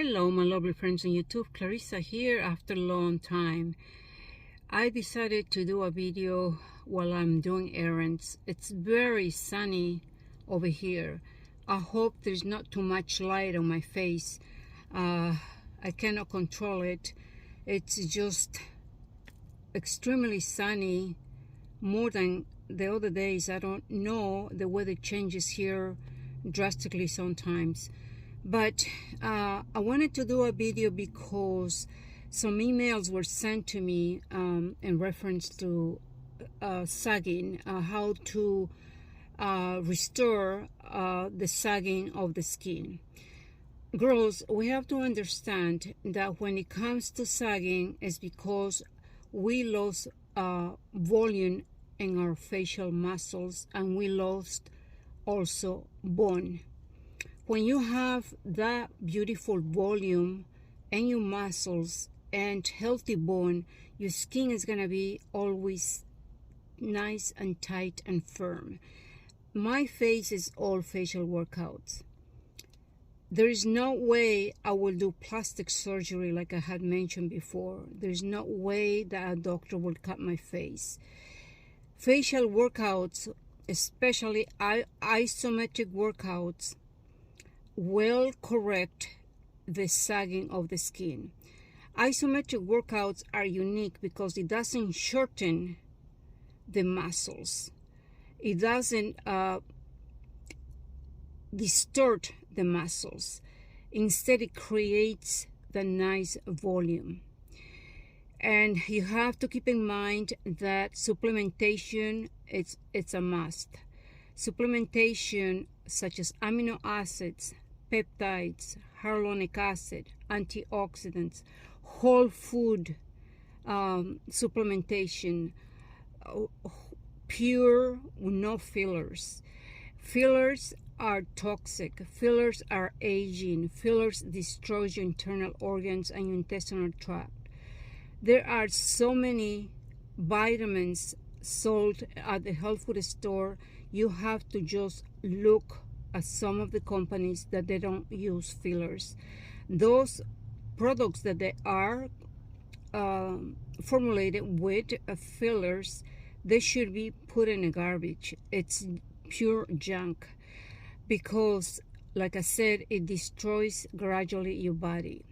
Hello, my lovely friends on YouTube. Clarissa here after a long time. I decided to do a video while I'm doing errands. It's very sunny over here. I hope there's not too much light on my face. I cannot control it. It's just extremely sunny, more than the other days. I don't know, the weather changes here drastically sometimes. But I wanted to do a video because some emails were sent to me in reference to sagging, how to restore the sagging of the skin. Girls, we have to understand that when it comes to sagging, it's because we lost volume in our facial muscles, and we lost also bone. When you have that beautiful volume in your muscles and healthy bone, your skin is going to be always nice and tight and firm. My face is all facial workouts. There is no way I will do plastic surgery like I had mentioned before. There's no way that a doctor will cut my face. Facial workouts, especially isometric workouts, will correct the sagging of the skin. Isometric workouts are unique because it doesn't shorten the muscles. It doesn't distort the muscles. Instead, it creates the nice volume. And you have to keep in mind that supplementation, it's a must. Supplementation such as amino acids, peptides, hyaluronic acid, antioxidants, whole food supplementation, pure, no fillers. Fillers are toxic. Fillers are aging. Fillers destroy your internal organs and your intestinal tract. There are so many vitamins sold at the health food store. You have to just look at some of the companies that they don't use fillers. Those products that they are formulated with fillers, they should be put in the garbage. It's pure junk because, like I said, it destroys gradually your body.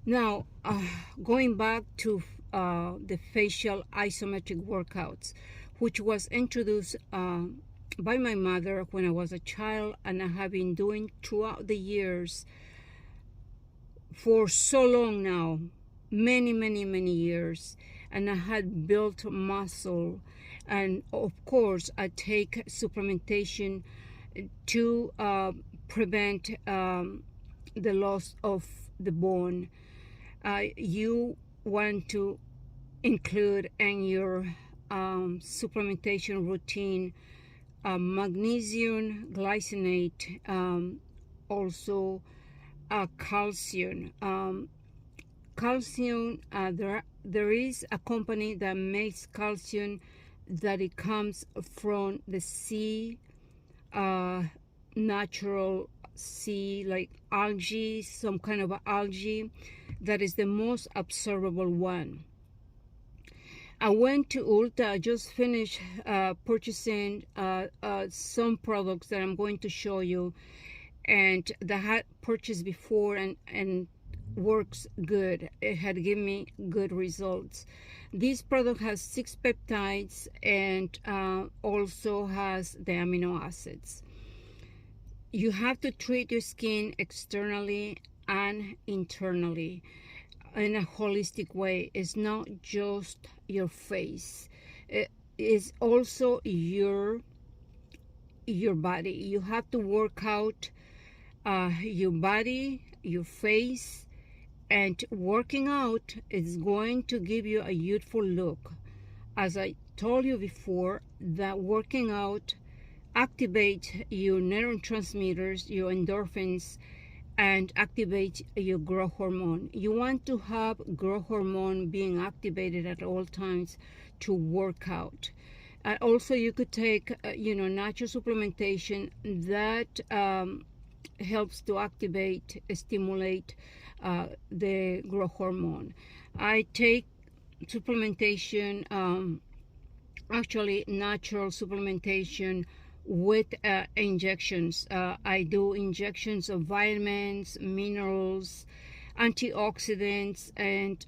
Now, going back to the facial isometric workouts, which was introduced by my mother when I was a child, and I have been doing throughout the years for so long now, many years, and I had built muscle. And of course, I take supplementation to prevent the loss of the bone. You want to include in your supplementation routine magnesium glycinate, also calcium. Calcium, there is a company that makes calcium that it comes from the sea, natural sea, like algae, some kind of algae, that is the most absorbable one. I went to Ulta. I just finished purchasing some products that I'm going to show you, and that I had purchased before and works good. It had given me good results. This product has 6 peptides and also has the amino acids. You have to treat your skin externally and internally in a holistic way. It's not just your face, it is also your body. You have to work out your body, your face, and working out is going to give you a youthful look. As I told you before, that working out activates your neurotransmitters, your endorphins, and activate your growth hormone. You want to have growth hormone being activated at all times to work out. Also, you could take natural supplementation that helps to activate, stimulate the growth hormone. I take supplementation, actually natural supplementation with injections. I do injections of vitamins, minerals, antioxidants, and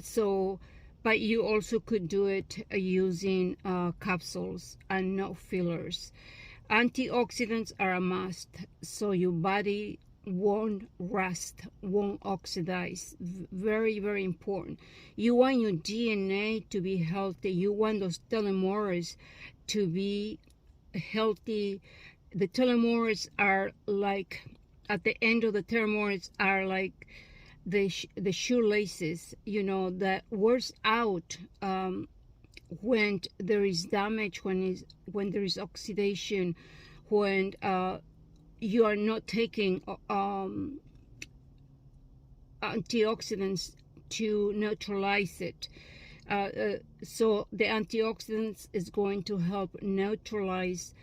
so, but you also could do it using capsules and no fillers. Antioxidants are a must, so your body won't rust, won't oxidize. Very, very important. You want your DNA to be healthy. You want those telomeres to be healthy. The telomeres are like, at the end of the telomeres are like the shoelaces, you know, that wears out when there is damage, when there is oxidation, when you are not taking antioxidants to neutralize it. So the antioxidants is going to help neutralize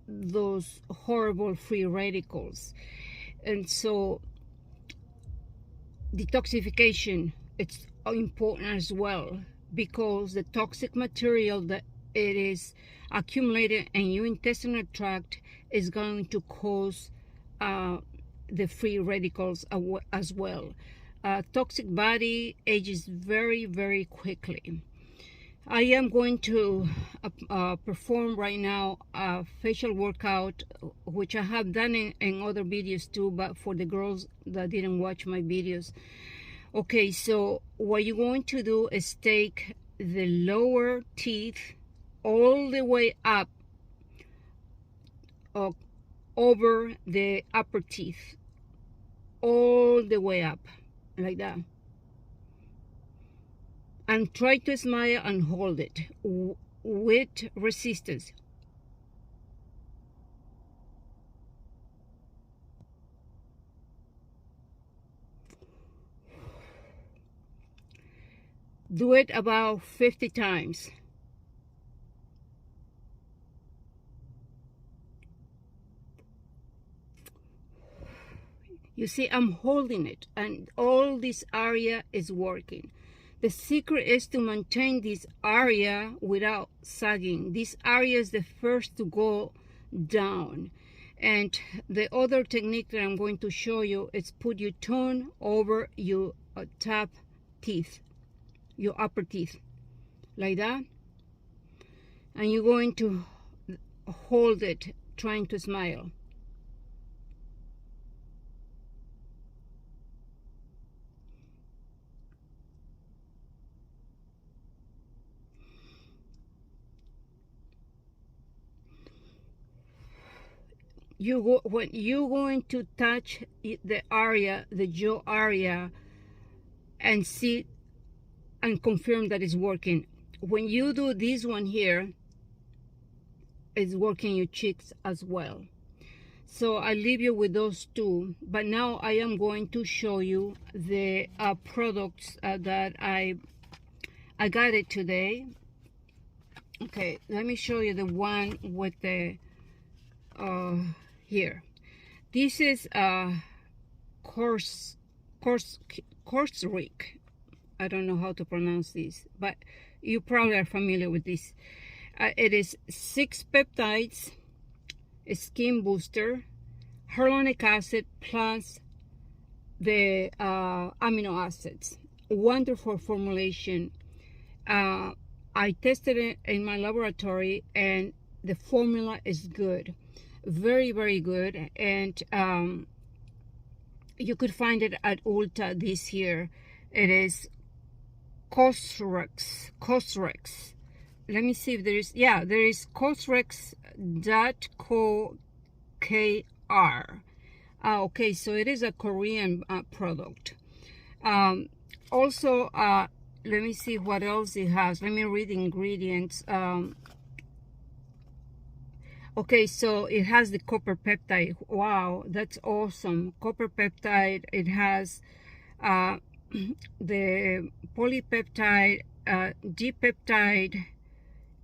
those horrible free radicals. And so detoxification, it's important as well, because the toxic material that it is accumulated in your intestinal tract is going to cause the free radicals as well. Toxic body ages very, very quickly. I am going to perform right now a facial workout, which I have done in other videos too, but for the girls that didn't watch my videos. Okay, so what you're going to do is take the lower teeth all the way up over the upper teeth, all the way up, like that. And try to smile and hold it with resistance. Do it about 50 times. You see, I'm holding it, and all this area is working. The secret is to maintain this area without sagging. This area is the first to go down. And the other technique that I'm going to show you is put your tongue over your top teeth, your upper teeth, like that. And you're going to hold it, trying to smile. When you're going to touch the area, the jaw area, and see and confirm that it's working. When you do this one here, it's working your cheeks as well. So I leave you with those two, but now I am going to show you the products that I got it today. Okay, let me show you the one with the here. This is coarse Rick. I don't know how to pronounce this, but you probably are familiar with this. It is 6 peptides, a skin booster, hyaluronic acid plus the amino acids. Wonderful formulation. I tested it in my laboratory, and the formula is good. Very, very good. And you could find it at Ulta this year. It is Cosrex. Let me see if there is, yeah, there is Cosrex.co.kr. Okay, so it is a Korean product. Also, let me see what else it has. Let me read the ingredients. Okay, so it has the copper peptide. Wow, that's awesome. Copper peptide. It has the polypeptide, D-peptide,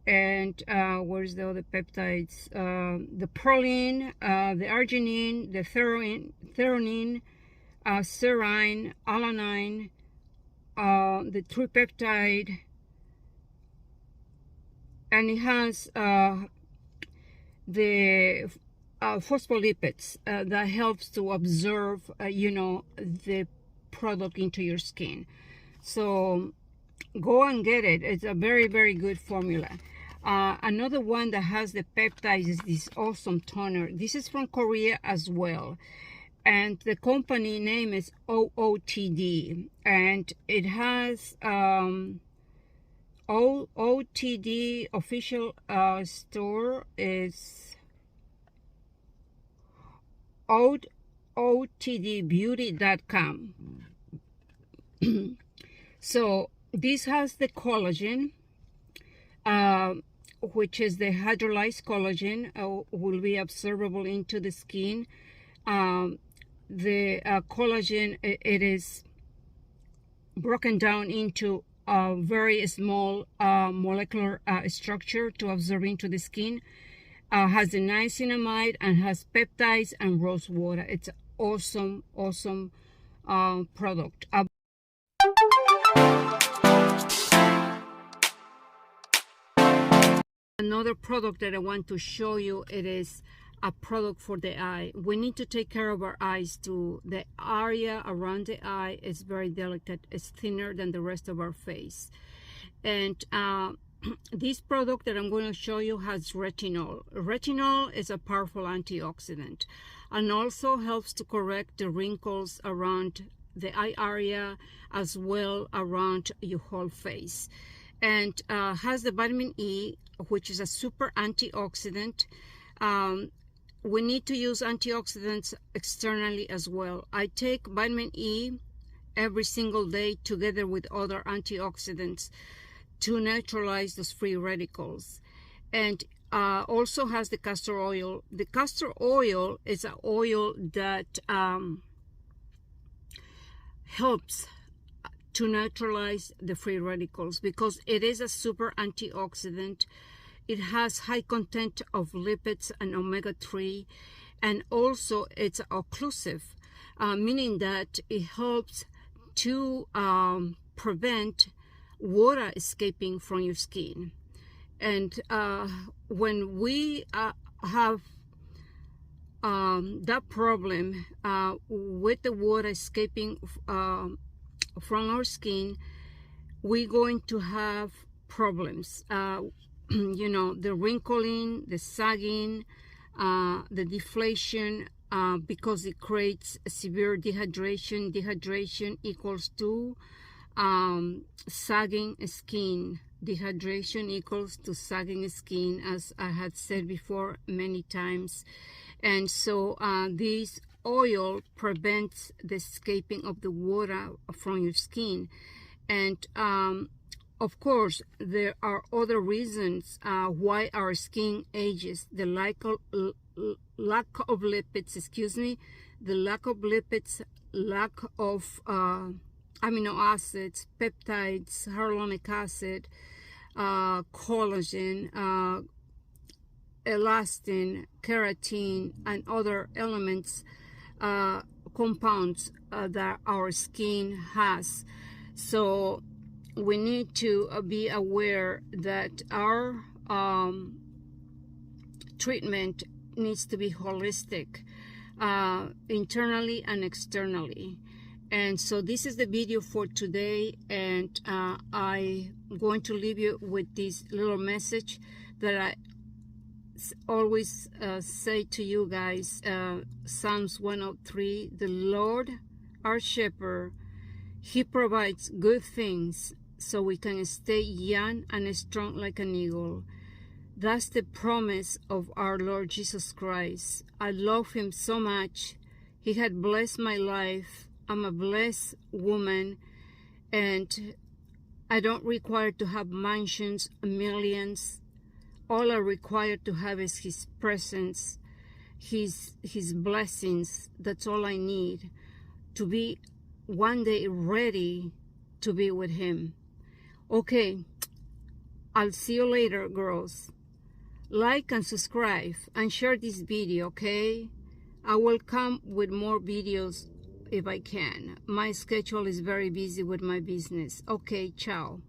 and where's the other peptides? The proline, the arginine, the threonine, serine, alanine, the tripeptide, and it has the phospholipids that helps to absorb, you know, the product into your skin. So go and get it. It's a very, very good formula. Another one that has the peptides is this awesome toner. This is from Korea as well, and the company name is OOTD, and it has OOTD official store is OOTDbeauty.com. So this has the collagen, which is the hydrolyzed collagen, will be absorbable into the skin. The collagen, it is broken down into a very small molecular structure to absorb into the skin. Has the niacinamide and has peptides and rose water. It's an awesome, awesome product. Another product that I want to show you, it is a product for the eye. We need to take care of our eyes too. The area around the eye is very delicate. It's thinner than the rest of our face. And this product that I'm going to show you has retinol. Retinol is a powerful antioxidant and also helps to correct the wrinkles around the eye area as well around your whole face. And has the vitamin E, which is a super antioxidant. We need to use antioxidants externally as well. I take vitamin E every single day together with other antioxidants to neutralize those free radicals. And also has the castor oil. The castor oil is an oil that helps to neutralize the free radicals because it is a super antioxidant. It has high content of lipids and omega-3, and also it's occlusive, meaning that it helps to prevent water escaping from your skin. And when we have that problem with the water escaping from our skin, we're going to have problems. You know, the wrinkling, the sagging, the deflation, because it creates severe dehydration. Dehydration equals to sagging skin. Dehydration equals to sagging skin, as I had said before many times. And so this oil prevents the escaping of the water from your skin. And of course, there are other reasons why our skin ages. The lack of lipids, the lack of lipids, lack of amino acids, peptides, hyaluronic acid, collagen, elastin, keratin, and other elements, compounds that our skin has. So we need to be aware that our treatment needs to be holistic, internally and externally. And so this is the video for today, and I'm going to leave you with this little message that I always say to you guys. Psalms 103, the Lord our shepherd, he provides good things so we can stay young and strong like an eagle. That's the promise of our Lord Jesus Christ. I love him so much. He had blessed my life. I'm a blessed woman, and I don't require to have mansions, millions. All I require to have is his presence, his blessings. That's all I need to be one day ready to be with him. Okay, I'll see you later, girls. Like and subscribe and share this video, okay? I will come with more videos if I can. My schedule is very busy with my business. Okay, ciao.